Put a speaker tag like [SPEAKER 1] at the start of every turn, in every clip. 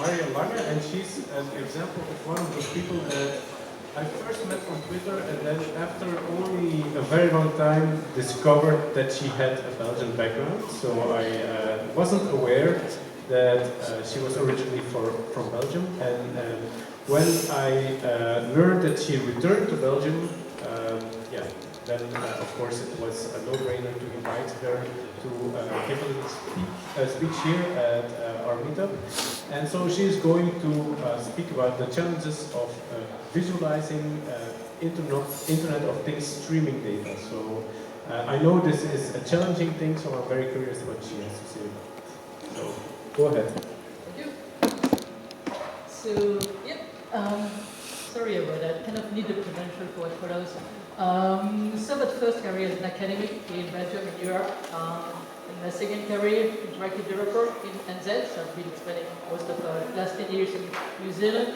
[SPEAKER 1] Maria Lange, and she's an example of one of those people that I first met on Twitter, and then after only a very long time discovered that she had a Belgian background. So I wasn't aware that she was originally from Belgium, and when I learned that she returned to Belgium, yeah, then of course it was a no-brainer to invite her to give a little speech here at our meetup. And so she's going to speak about the challenges of visualizing Internet of Things streaming data. So I know this is a challenging thing, so I'm very curious what she has to say. So go ahead.
[SPEAKER 2] Thank you. So, yeah, sorry about that. Kind of need the credential for what follows. So, but first career as an academic in Belgium and Europe. And my second career, interactive developer in NZ. So I've been spending most of the last 10 years in New Zealand.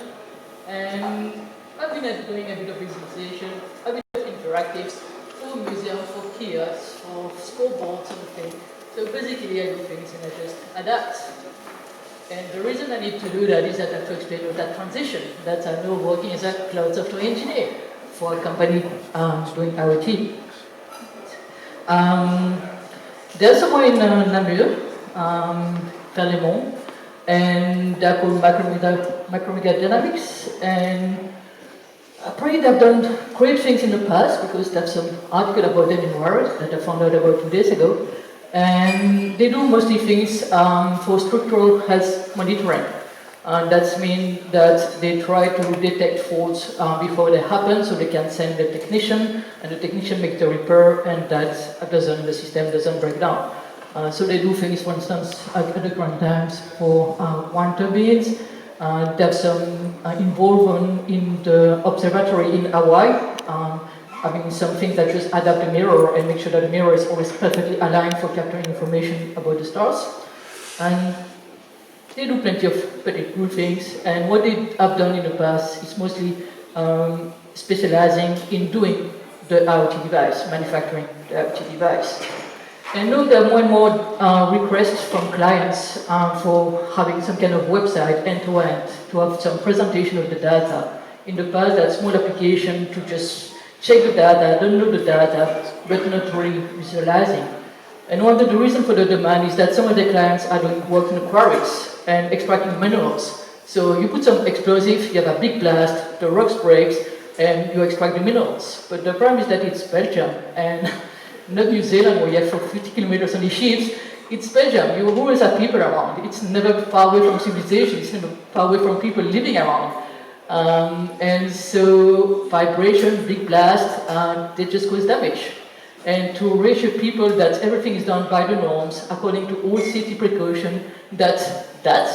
[SPEAKER 2] And I've been doing a bit of visualization, a bit of interactives for museums, for kiosks, for scoreboards, sort of thing. So basically I do things and I just adapt. And the reason I need to do that is that I have to explain with that transition, that I'm now working as a cloud software engineer for a company doing IoT. There's someone in Namur, Ferlemont, and they're called Macromedia Dynamics, and probably they've done great things in the past, because there's some article about them in Wired that I found out about 2 days ago. And they do mostly things for structural health monitoring. And that means that they try to detect faults before they happen, so they can send the technician, and the technician makes the repair, and that the system doesn't break down. So they do things, for instance, at underground dams for wind turbines. They have some involvement in the observatory in Hawaii. Having something that just adapt the mirror and make sure that the mirror is always perfectly aligned for capturing information about the stars. And they do plenty of pretty cool things. And what they have done in the past is mostly specializing in doing the IoT device, manufacturing the IoT device. And now there are more and more requests from clients for having some kind of website end-to-end, to have some presentation of the data. In the past, that's small application to just check the data, download the data, but not really visualizing. And one of the reasons for the demand is that some of the clients are doing work in the quarries and extracting minerals. So you put some explosive, you have a big blast, the rocks breaks, and you extract the minerals. But the problem is that it's Belgium, and not New Zealand where you have for 50 kilometers on the ships. It's Belgium, you always have people around. It's never far away from civilization, it's never far away from people living around. And so vibration, big blast, they just cause damage. And to reassure people that everything is done by the norms, according to all safety precaution, that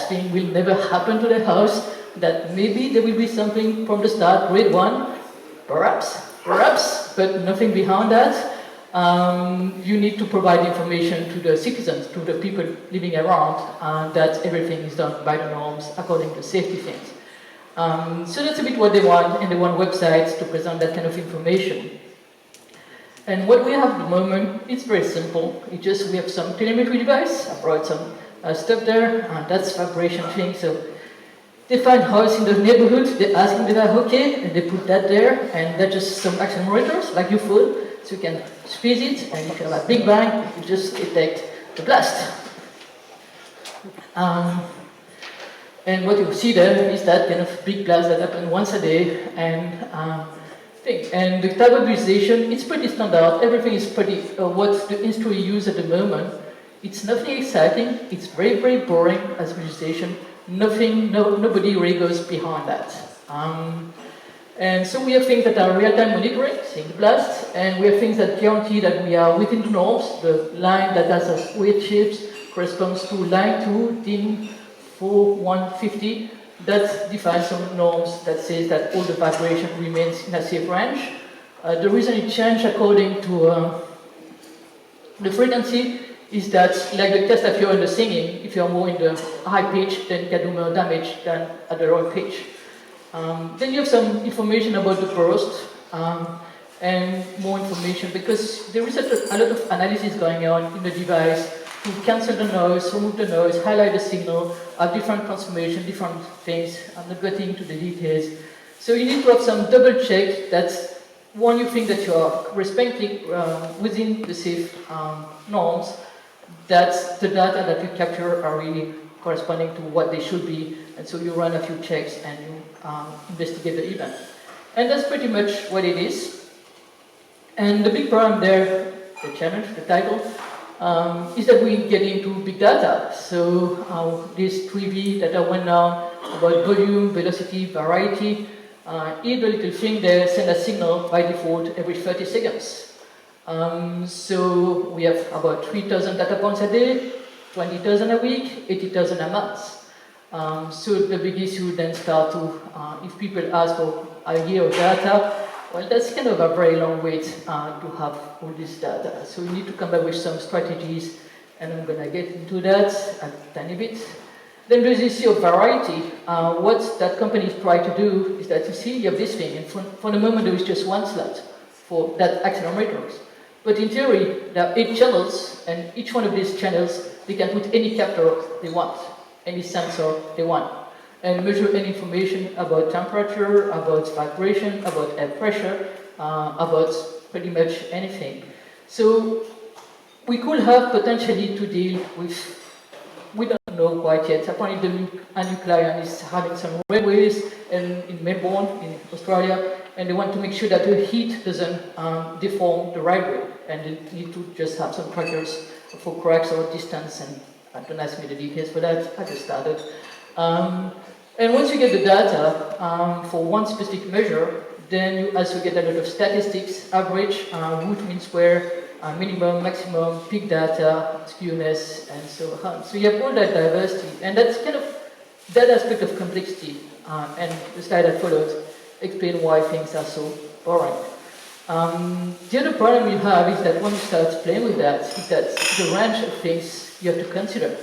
[SPEAKER 2] thing will never happen to the house, that maybe there will be something from the start, grade 1, perhaps, but nothing beyond that. You need to provide information to the citizens, to the people living around, that everything is done by the norms, according to safety things. So that's a bit what they want, and they want websites to present that kind of information. And what we have at the moment, it's very simple. It's just we have some telemetry device. I brought some stuff there, and that's vibration thing. So they find house in the neighborhood, they ask them if they're okay, and they put that there, and that's just some accelerometers, like your phone, so you can squeeze it, and if you have a big bang, you just detect the blast. And what you see there is that kind of big blast that happens once a day, and And the type of visualization, it's pretty standard. Everything is pretty what the industry uses at the moment. It's nothing exciting. It's very, very boring as visualization. Nobody really goes behind that. And so we have things that are real-time monitoring, seeing the blast, and we have things that guarantee that we are within the norms. The line that has a weight shapes corresponds to line 2, DIN 4150. That defines some norms that says that all the vibration remains in a safe range. The reason it changed according to the frequency is that, like the test that you're in the singing, if you're more in the high pitch, then you can do more damage than at the low pitch. Then you have some information about the burst and more information, because there is a lot of analysis going on in the device to cancel the noise, remove the noise, highlight the signal, have different transformation, different things. I'm not getting into the details. So you need to have some double check that one, you think that you are respecting within the safe norms, that the data that you capture are really corresponding to what they should be, and so you run a few checks and you investigate the event. And that's pretty much what it is. And the big problem there, the challenge, the title, is that we get into big data. So this 3V that I went down about volume, velocity, variety, each little thing there send a signal by default every 30 seconds. So we have about 3,000 data points a day, 20,000 a week, 80,000 a month. So the big issue then start to, if people ask for a year of data, well, that's kind of a very long wait to have all this data. So we need to come up with some strategies, and I'm going to get into that a tiny bit. Then there's this issue of variety. What that companies try to do is that you see you have this thing, and for the moment there is just one slot for that accelerometers. But in theory, there are 8 channels, and each one of these channels, they can put any captor they want, any sensor they want, and measure any information about temperature, about vibration, about air pressure, about pretty much anything. So we could have potentially to deal with, we don't know quite yet, apparently a new client is having some railways in Melbourne, in Australia, and they want to make sure that the heat doesn't deform the railway, and they need to just have some trackers for cracks or distance, and don't ask me the details for that, I just started. And once you get the data for one specific measure, then you also get a lot of statistics, average, root mean square, minimum, maximum, peak data, skewness, and so on. So you have all that diversity, and that's kind of that aspect of complexity. And the slide that follows explain why things are so boring. The other problem you have is that when you start playing with that, is that the range of things you have to consider.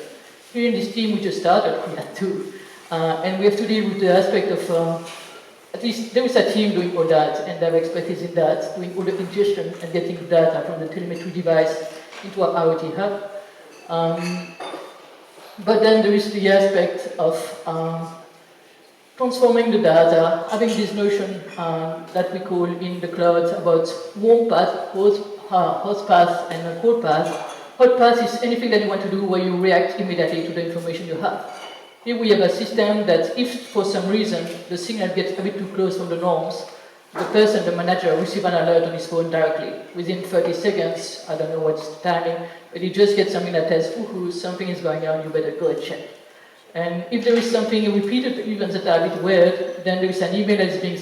[SPEAKER 2] Here in this team we just started, we had 2. And we have to deal with the aspect of, at least there is a team doing all that, and they have expertise in that, doing all the ingestion and getting data from the telemetry device into our IoT hub. But then there is the aspect of transforming the data, having this notion that we call in the cloud about warm path, hot path, and cold path. Hot path is anything that you want to do where you react immediately to the information you have. Here we have a system that if for some reason the signal gets a bit too close from the norms, the person, the manager, receives an alert on his phone directly. Within 30 seconds, I don't know what's the timing, but he just gets something that says, ooh, something is going on, you better go and check. And if there is something repeated events that are a bit weird, then there is an email that's being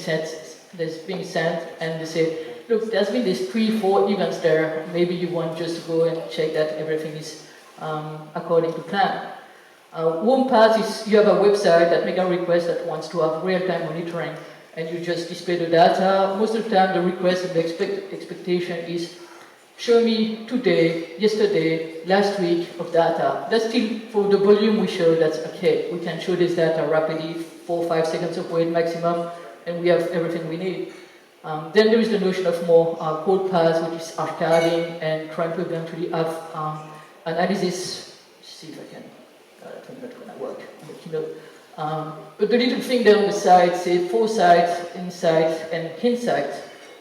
[SPEAKER 2] sent, and they say, look, there's been these 3-4 events there, maybe you want just to go and check that everything is according to plan. Warm path is you have a website that makes a request that wants to have real-time monitoring, and you just display the data. Most of the time, the request and the expectation is show me today, yesterday, last week of data. That's still for the volume we show. That's okay. We can show this data rapidly, 4 or 5 seconds of wait maximum, and we have everything we need. Then there is the notion of more cold paths, which is archiving and trying to eventually have analysis. Let's see if I can. I think that's going to work on the keynote. But the little thing there on the side, say foresight, insight, and hindsight.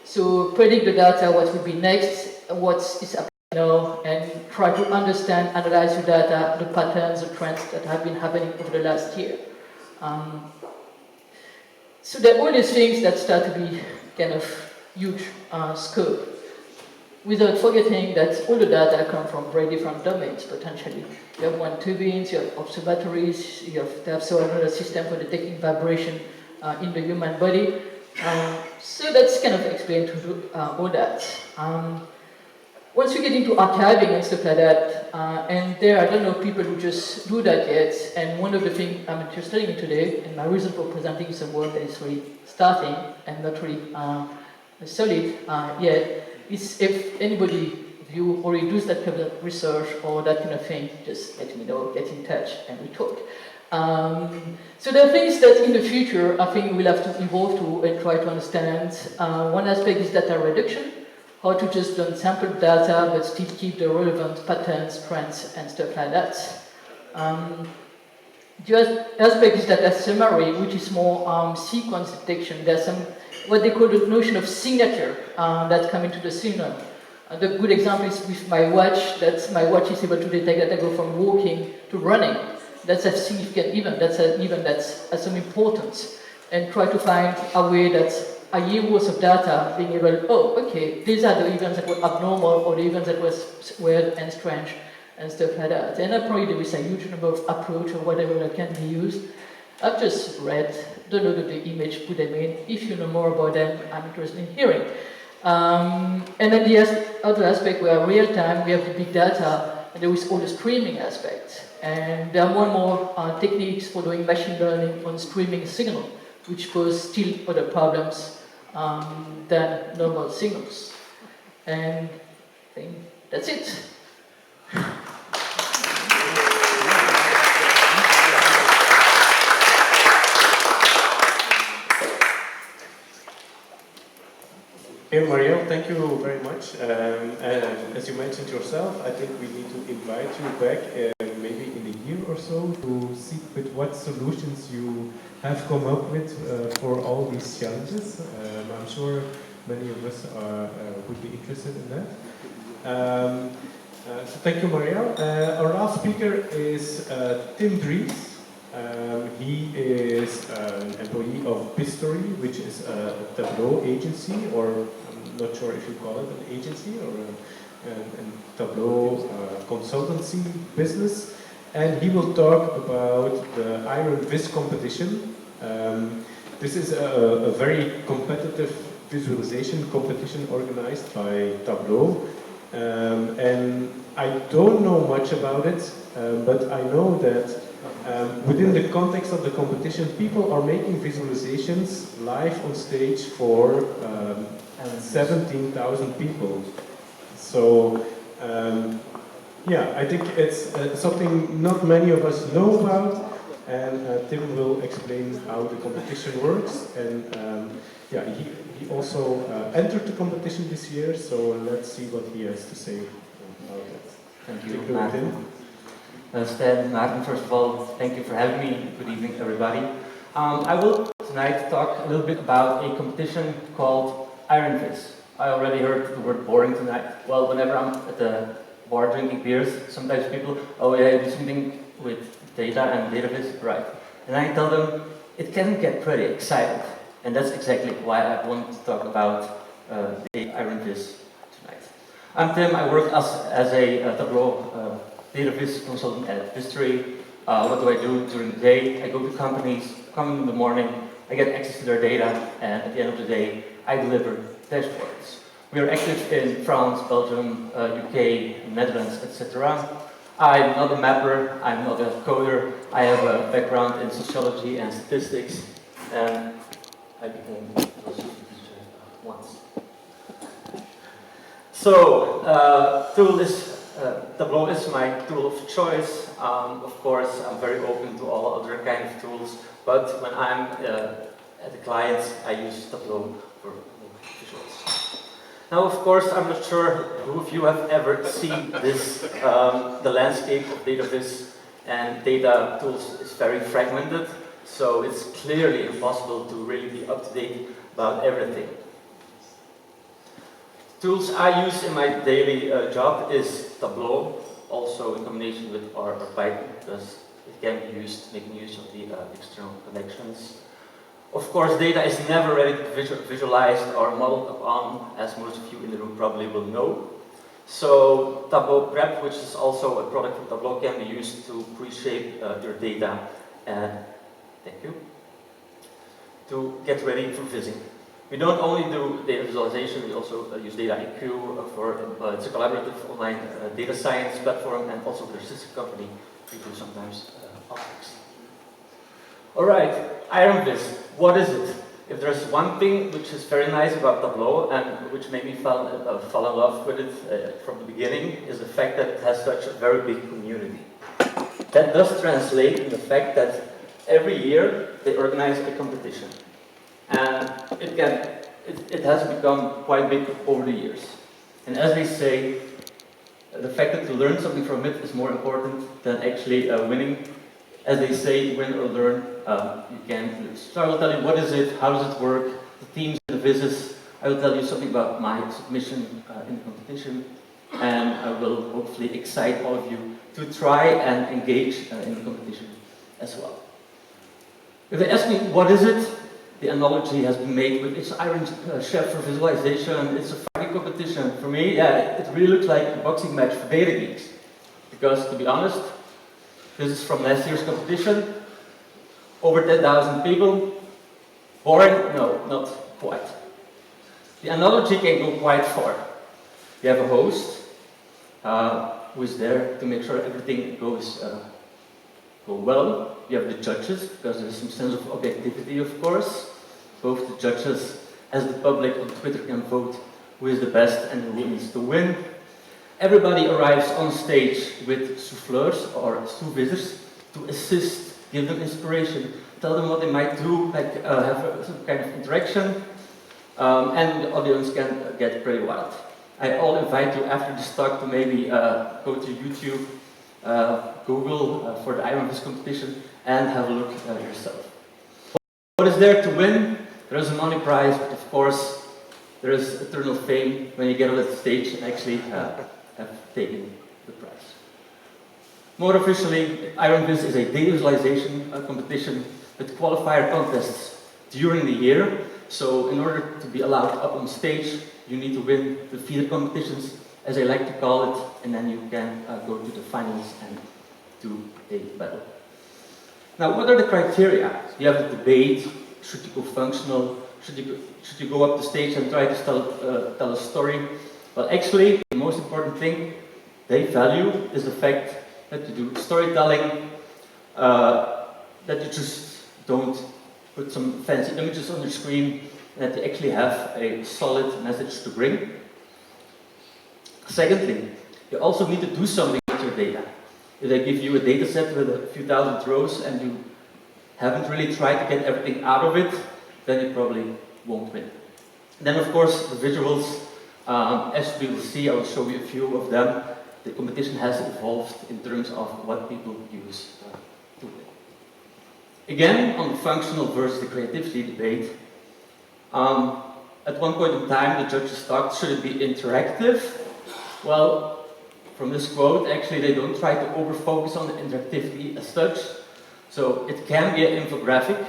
[SPEAKER 2] So predict the data, what will be next, what is happening now, and try to understand, analyze the data, the patterns, the trends that have been happening over the last year. So there are all these things that start to be kind of huge scope, without forgetting that all the data come from very different domains, potentially. You have wind turbines, you have observatories, you have another system for detecting vibration in the human body. So that's kind of explained to all that. Once you get into archiving and stuff like that, and there, I don't know people who just do that yet, and one of the things I'm interested in today, and my reason for presenting some work that is really starting and not really solid yet, is if anybody of you already does that kind of research or that kind of thing, just let me know, get in touch, and we talk. So there are things that in the future I think we'll have to evolve to and try to understand. One aspect is data reduction. how to just don't sample data but still keep the relevant patterns, trends, and stuff like that. The other aspect is data summary, which is more sequence detection. There's some what they call the notion of signature that come into the signal. The good example is with my watch. That's my watch is able to detect that I go from walking to running. That's a significant event. That's an event that has some importance. And try to find a way that a year worth of data being able, oh, okay, these are the events that were abnormal or the events that was weird and strange and stuff like that. And probably there is a huge number of approach or whatever that can be used. I've just read, downloaded the image, put them in. If you know more about them, I'm interested in hearing. And then the other aspect where real time, we have the big data, and there is all the streaming aspect. And there are more and more techniques for doing machine learning on streaming a signal, which pose still other problems than normal signals. And I think that's it.
[SPEAKER 1] Okay, Marielle, thank you very much. And as you mentioned yourself, I think we need to invite you back maybe in a year or so to see with what solutions you have come up with for all these challenges. I'm sure many of us would be interested in that. So thank you, Marielle. Our last speaker is Tim Dries. He is an employee of Pistory, which is a Tableau agency, or I'm not sure if you call it an agency or a Tableau consultancy business. And he will talk about the Iron Viz competition. This is a very competitive visualization competition organized by Tableau. And I don't know much about it, but I know that within the context of the competition, people are making visualizations live on stage for 17,000 people. So, yeah, I think it's something not many of us know about, and Tim will explain how the competition works. And yeah, he also entered the competition this year, so let's see what he has to say about it.
[SPEAKER 3] Thank you, Martin. Stan, Martin, first of all, thank you for having me. Good evening, everybody. I will tonight talk a little bit about a competition called Iron Viz. I already heard the word boring tonight. Well, whenever I'm at the bar drinking beers, sometimes people, oh yeah, you do something with data and data viz, right? And I tell them, it can get pretty exciting. And that's exactly why I wanted to talk about the Iron Viz tonight. I'm Tim, I work as a Tableau data viz consultant at Pistory. What do I do during the day? I go to companies, come in the morning, I get access to their data, and at the end of the day, I deliver dashboards. We are active in France, Belgium, UK, Netherlands, etc. I'm not a mapper, I'm not a coder. I have a background in sociology and statistics, and I became a philosophy teacher once. So, Tableau is my tool of choice. Of course, I'm very open to all other kind of tools, but when I'm at the clients, I use Tableau for visuals. Now, of course, I'm not sure who of you have ever seen this. The landscape of data viz and data tools is very fragmented, so it's clearly impossible to really be up to date about everything. Tools I use in my daily job is Tableau, also in combination with R or Python, because it can be used making use of the external connections. Of course, data is never ready to be visualized or modeled upon, as most of you in the room probably will know. So Tableau Prep, which is also a product from Tableau, can be used to pre-shape your data and, thank you, to get ready for vizzing. We don't only do data visualization, we also use DataIQ for it's a collaborative online data science platform, and also their sister company, we do sometimes optics. Alright, Iron Viz, what is it? If there's one thing which is very nice about Tableau and which made me fall in love with it from the beginning, is the fact that it has such a very big community. That does translate in the fact that every year they organize a competition. And it has become quite big over the years. And as they say, the fact that you learn something from it is more important than actually winning. As they say, win or learn, you can lose. So I will tell you what is it, how does it work, the themes and the visits. I will tell you something about my submission in the competition, and I will hopefully excite all of you to try and engage in the competition as well. If they ask me what is it, the analogy has been made with it's Iron Chef for visualization, it's a fighting competition. For me, yeah, it really looks like a boxing match for data geeks. Because to be honest, this is from last year's competition, over 10,000 people. Boring? No, not quite. The analogy can go quite far. You have a host who is there to make sure everything goes well. You have the judges, because there's some sense of objectivity, of course. Both the judges as the public on Twitter can vote who is the best and who needs to win. Everybody arrives on stage with souffleurs or sous-visors to assist, give them inspiration, tell them what they might do, like have some kind of interaction, and the audience can get pretty wild. I all invite you after this talk to maybe go to YouTube, Google for the Iron Fist competition, and have a look yourself. What is there to win? There is a money prize, but of course there is eternal fame when you get on that stage and actually have taken the prize. More officially, Iron Fist is a data visualization competition with qualifier contests during the year. So in order to be allowed up on stage, you need to win the feeder competitions, as I like to call it, and then you can go to the finals and do a battle. Now, what are the criteria? You have the debate. Should you go functional? Should you go up the stage and try to tell a story? Well, actually, the most important thing they value is the fact that you do storytelling, that you just don't put some fancy images on your screen, that you actually have a solid message to bring. Secondly, you also need to do something with your data. If they give you a data set with a few thousand rows and you haven't really tried to get everything out of it, then you probably won't win. Then, of course, the visuals. As we will see, I will show you a few of them. The competition has evolved in terms of what people use to win. Again, on the functional versus the creativity debate, at one point in time the judges talked, should it be interactive? Well, from this quote, actually they don't try to over-focus on the interactivity as such. So it can be an infographic,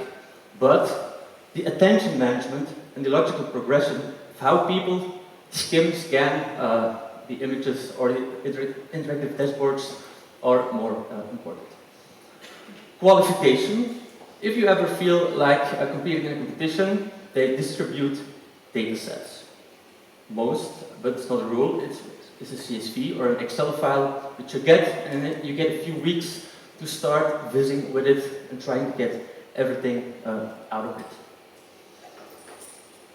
[SPEAKER 3] but the attention management and the logical progression of how people scan the images or the interactive dashboards are more important. Qualification. If you ever feel like competing in a competition, they distribute data sets. Most, but it's not a rule, it's a CSV or an Excel file which you get, and then you get a few weeks to start visiting with it and trying to get everything out of it.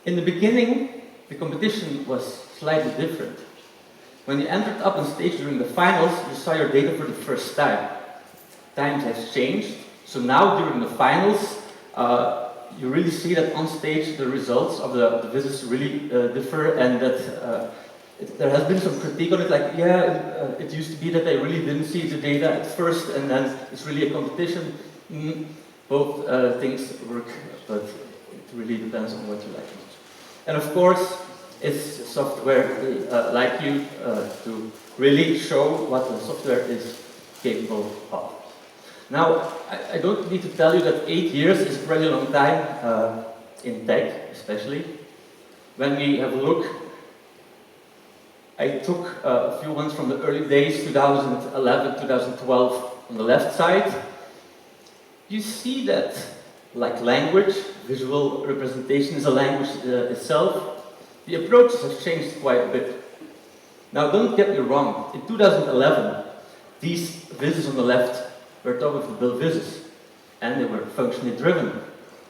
[SPEAKER 3] In the beginning, the competition was slightly different. When you entered up on stage during the finals, you saw your data for the first time. Times have changed, so now during the finals, you really see that on stage the results of the visits really differ, and that there has been some critique on it, like, yeah, it used to be that I really didn't see the data at first, and then it's really a competition. Both things work, but it really depends on what you like. And of course, it's software like you to really show what the software is capable of. Now, I don't need to tell you that 8 years is a pretty long time in tech, especially. When we have a look, I took a few ones from the early days, 2011, 2012, on the left side. You see that, like language, visual representation is a language itself, the approaches have changed quite a bit. Now, don't get me wrong, in 2011, these visits on the left were top of the bill visits, and they were functionally driven.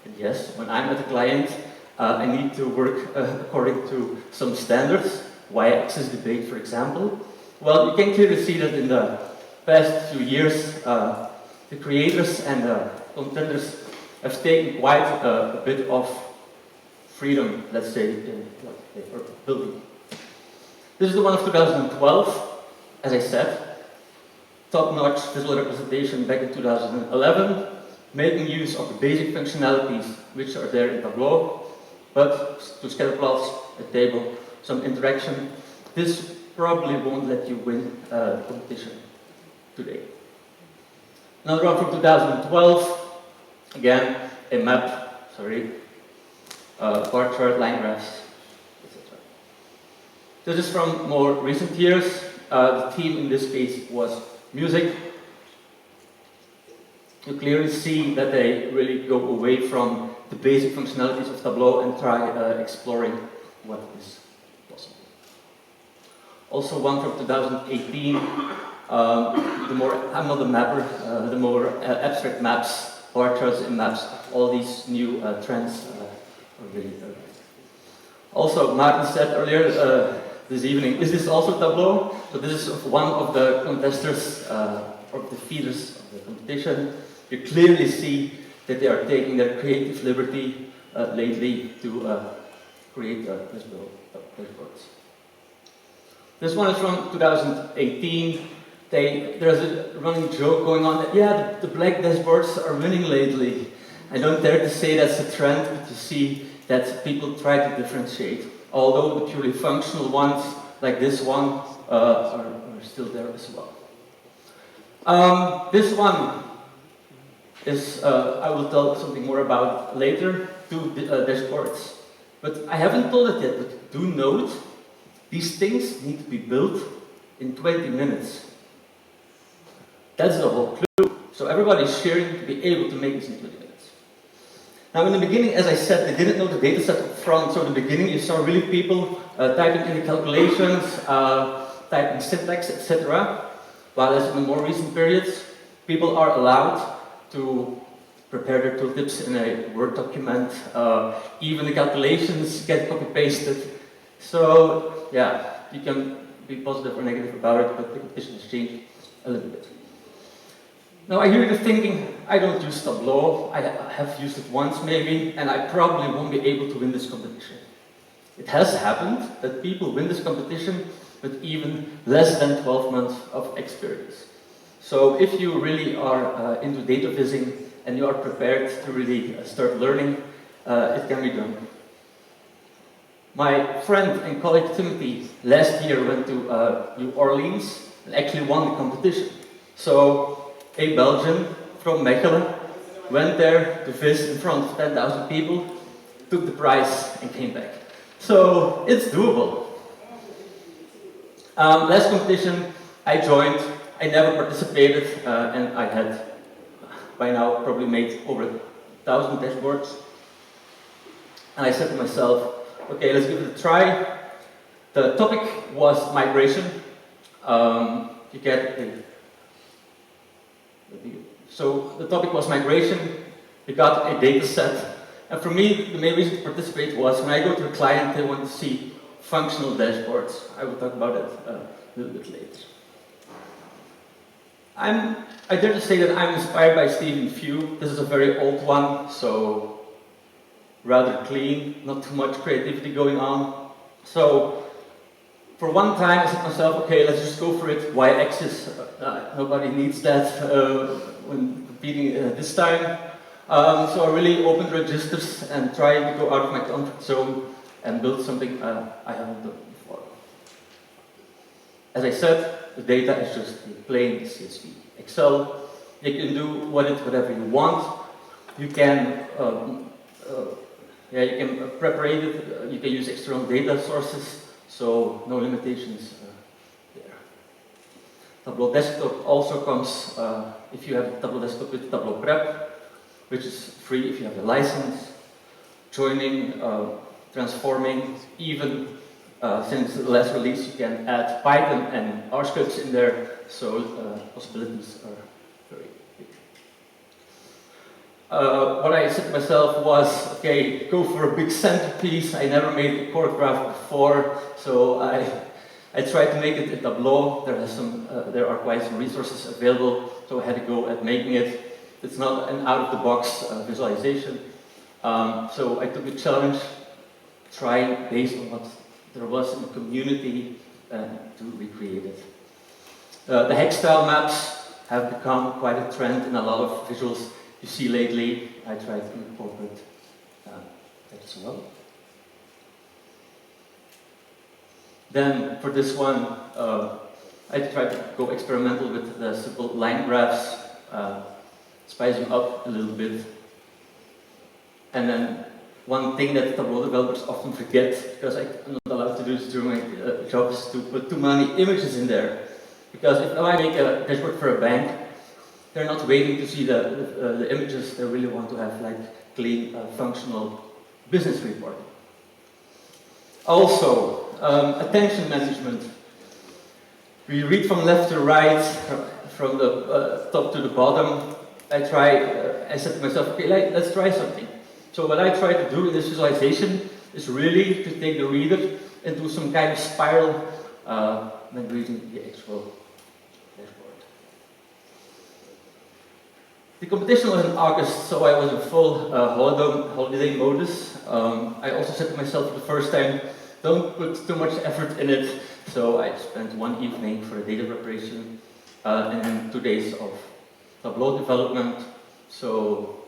[SPEAKER 3] And yes, when I'm at a client, I need to work according to some standards, y-axis debate, for example. Well, you can clearly see that in the past few years, the creators and the contenders have taken quite a bit of freedom, let's say, in building. This is the one of 2012, as I said. Top-notch visual representation back in 2011, making use of the basic functionalities which are there in Tableau, but to scatter plots, a table, some interaction. This probably won't let you win the competition today. Another one from 2012, again, a map, bar chart, line graphs, etc. This is from more recent years. The theme in this case was music. You clearly see that they really go away from the basic functionalities of Tableau and try exploring what is possible. Also one from 2018, I'm not a mapper, the more abstract maps, bar charts and maps, all these new trends are really Also, Martin said earlier this evening, is this also Tableau? So this is one of the contestants, or the feeders of the competition. You clearly see that they are taking their creative liberty lately to create dashboards. This one is from 2018. There's a running joke going on that, yeah, the black dashboards are winning lately. I don't dare to say that's a trend, but you see that people try to differentiate. Although the purely functional ones, like this one, are still there as well. This one is, I will tell something more about later, two dashboards. But I haven't told it yet, but do note, these things need to be built in 20 minutes. That's the whole clue. So everybody's sharing to be able to make this in 20 minutes. Now in the beginning, as I said, they didn't know the data set up front. So in the beginning, you saw really people typing in the calculations, typing syntax, etc. While as in the more recent periods, people are allowed to prepare their tooltips in a Word document. Even the calculations get copy-pasted. So yeah, you can be positive or negative about it, but the competition has changed a little bit. Now I hear you thinking, I don't use Tableau, I have used it once maybe, and I probably won't be able to win this competition. It has happened that people win this competition with even less than 12 months of experience. So if you really are into data vizzing and you are prepared to really start learning, it can be done. My friend and colleague Timothy last year went to New Orleans and actually won the competition. So a Belgian from Mechelen went there to viz in front of 10,000 people, took the prize and came back. So it's doable. Last competition I joined, I never participated and I had by now probably made over 1,000 dashboards. And I said to myself, okay, let's give it a try. The topic was migration. You get a So the topic was migration, we got a data set, and for me the main reason to participate was when I go to a client they want to see functional dashboards. I will talk about it a little bit later. I dare to say that I'm inspired by Stephen Few. This is a very old one, so rather clean, not too much creativity going on. So for one time I said to myself, okay, let's just go for it. Y-axis, nobody needs that when competing this time. So I really opened registers and tried to go out of my comfort zone and build something I haven't done before. As I said, the data is just a plain CSV. Excel, you can do whatever you want. You can you can prepare it, you can use external data sources, so no limitations there. Tableau Desktop also comes, if you have Tableau Desktop with Tableau Prep, which is free if you have the license. Joining, transforming, even since the last release you can add Python and R scripts in there, so possibilities are very big. What I said to myself was, okay, go for a big centerpiece. I never made a chord graph before, so I tried to make it in Tableau. There are quite some resources available, so I had to go at making it. It's not an out-of-the-box visualization. So I took the challenge, trying based on what there was in the community, to recreate it. The hex style maps have become quite a trend in a lot of visuals you see lately. I try to incorporate that as well. Then for this one, I tried to go experimental with the simple line graphs, spice them up a little bit. And then one thing that Tableau developers often forget, because I'm not allowed to do this during my job, is to put too many images in there. Because if I make a dashboard for a bank, they're not waiting to see the images, they really want to have like clean, functional business reporting. Also, attention management. We read from left to right, from the top to the bottom. I said to myself, okay, let's try something. So what I try to do in this visualization is really to take the reader and do some kind of spiral when reading the actual dashboard. The competition was in August, so I was in full holiday modus. I also said to myself for the first time, don't put too much effort in it. So I spent one evening for a data preparation and then 2 days of Tableau development. So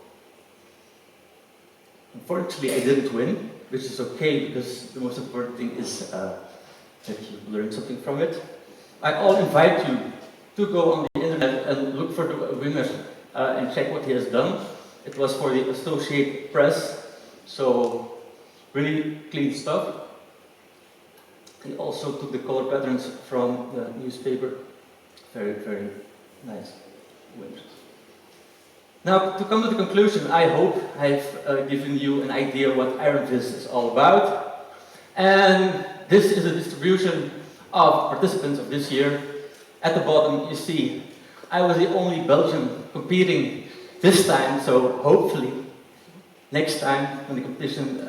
[SPEAKER 3] unfortunately I didn't win, which is okay because the most important thing is that you learn something from it. I all invite you to go on the internet and look for the winner and check what he has done. It was for the Associated Press, so really clean stuff. He also took the color patterns from the newspaper. Very, very nice winners. Now, to come to the conclusion, I hope I've given you an idea what IronVis is all about. And this is a distribution of participants of this year. At the bottom, you see, I was the only Belgian competing this time, so hopefully, next time when the competition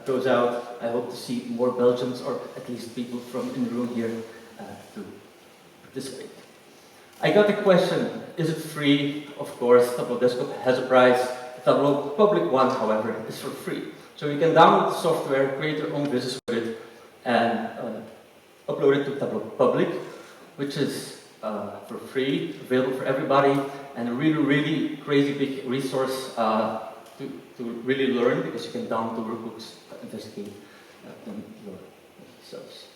[SPEAKER 3] goes out, I hope to see more Belgians, or at least people from in the room here, to participate. I got the question, is it free? Of course, Tableau Desktop has a price. The Tableau public one, however, is for free. So you can download the software, create your own business with it, and upload it to Tableau Public, which is for free, available for everybody, and a really, really crazy big resource to really learn, because you can download the workbooks, investigate them yourselves.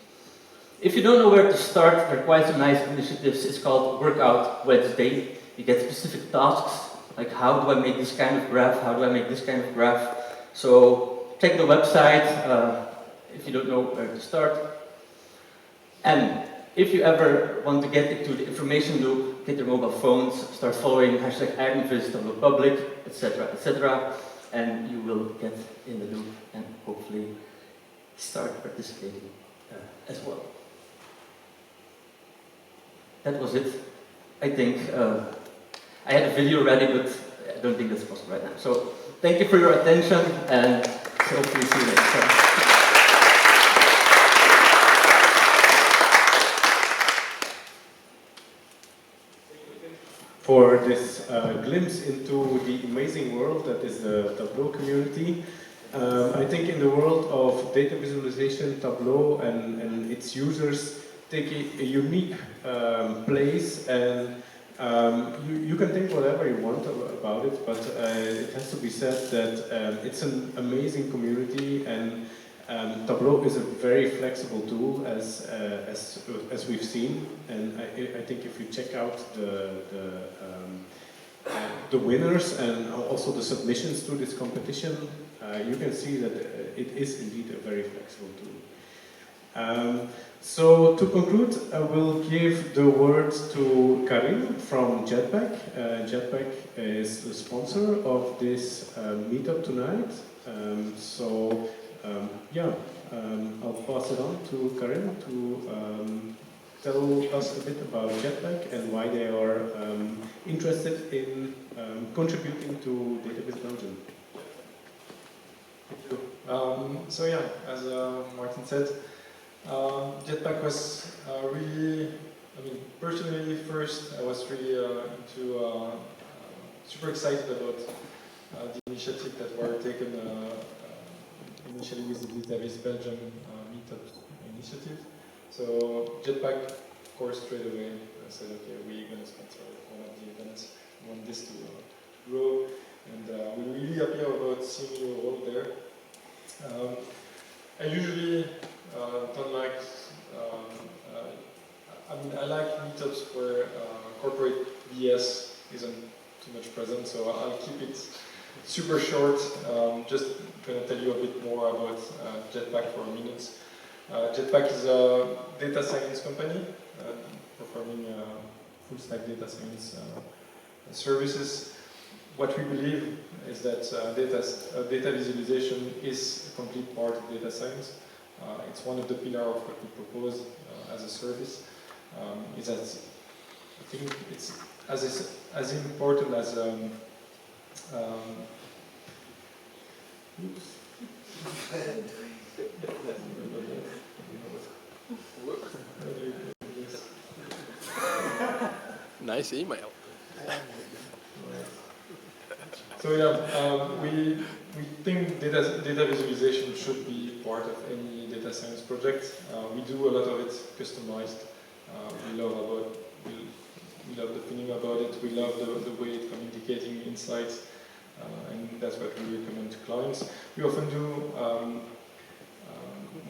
[SPEAKER 3] If you don't know where to start, there are quite some nice initiatives. It's called Workout Wednesday. You get specific tasks, like how do I make this kind of graph, how do I make this kind of graph. So check the website if you don't know where to start. And if you ever want to get into the information loop, get your mobile phones, start following #IronVis, Tableau Public, etc., and you will get in the loop and hopefully start participating as well. That was it. I think I had a video ready, but I don't think that's possible right now. So thank you for your attention, and hopefully see you next time.
[SPEAKER 1] For this glimpse into the amazing world that is the Tableau community. I think in the world of data visualization, Tableau and its users take a unique place, and you can think whatever you want about it, but it has to be said that it's an amazing community, and Tableau is a very flexible tool, as we've seen, and I think if you check out the winners and also the submissions to this competition, you can see that it is indeed a very flexible tool. So to conclude, I will give the word to Karim from Jetpack. Jetpack is the sponsor of this meetup tonight. I'll pass it on to Karim to tell us a bit about Jetpack and why they are interested in contributing to Database Belgium.
[SPEAKER 4] Thank you. As Martin said, Jetpack was really, personally first I was really super excited about the initiative that were taken initially with the Database Belgium Meetup initiative. So Jetpack, of course, straight away said, okay, we're going to sponsor one of the events. We want this to grow, and we're really happy about seeing you all there. I usually don't like, I like meetups where corporate BS isn't too much present, so I'll keep it super short. Just going to tell you a bit more about Jetpack for a minute. Jetpack is a data science company performing full stack data science services. What we believe is that data visualization is a complete part of data science. It's one of the pillars of what we propose as a service. Is that I think it's as important as oops.
[SPEAKER 5] Nice email.
[SPEAKER 4] So yeah, we think data visualization should be part of any data science project. We do a lot of it customized. We love the feeling about it. We love the way it's communicating insights, and that's what we recommend to clients. We often do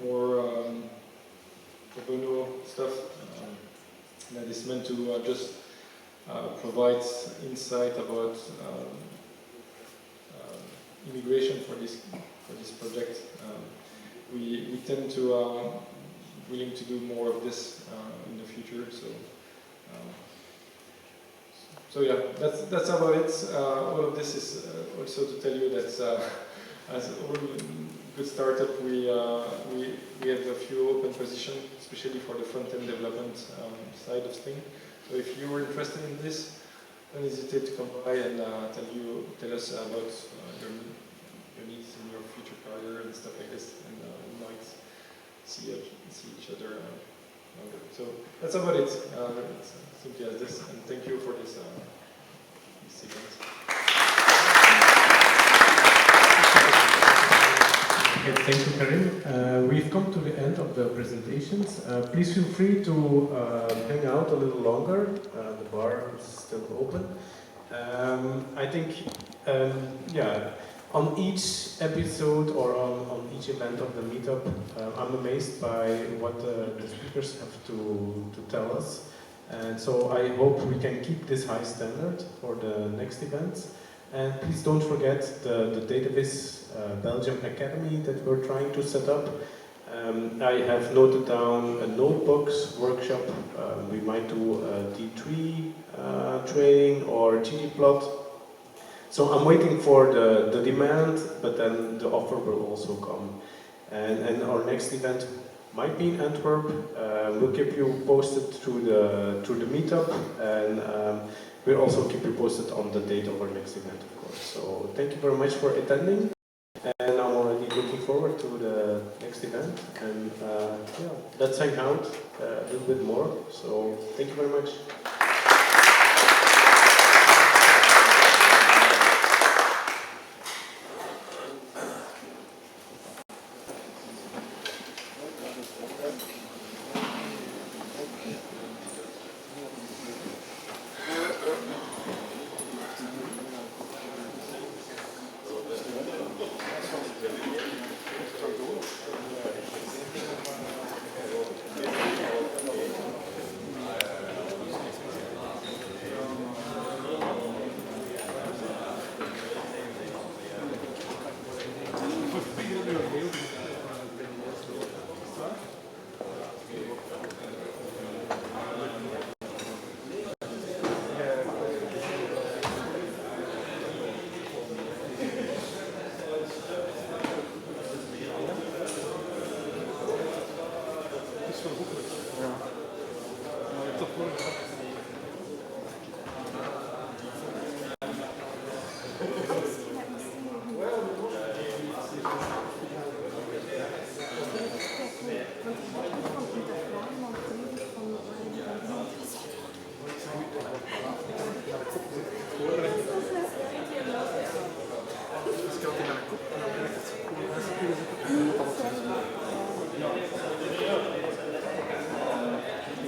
[SPEAKER 4] more pro bono stuff that is meant to just provide insight about immigration for this project. We tend to willing to do more of this in the future. So yeah, that's about it. All of this is also to tell you that as all good startup, we have a few open positions, especially for the front-end development side of things. So if you were interested in this, don't hesitate to come by and tell us about your needs in your future career and stuff like this, and we might see each other longer. So that's about it. It's simply as this, and thank you for this event.
[SPEAKER 1] Okay, thank you, Karim. We've come to the end of the presentations. Please feel free to hang out a little longer. The bar is still open. I think, yeah, on each episode or on each event of the meetup, I'm amazed by what the speakers have to tell us. And so I hope we can keep this high standard for the next events. And please don't forget the Database Belgium Academy that we're trying to set up. I have noted down a notebooks workshop. We might do a D3 training or ggplot. So I'm waiting for the demand, but then the offer will also come. And our next event might be in Antwerp. We'll keep you posted through the meetup, and we'll also keep you posted on the date of our next event, of course. So thank you very much for attending, and I'm already looking forward to the next event. And yeah, let's hang out a little bit more. So thank you very much.
[SPEAKER 5] Ja.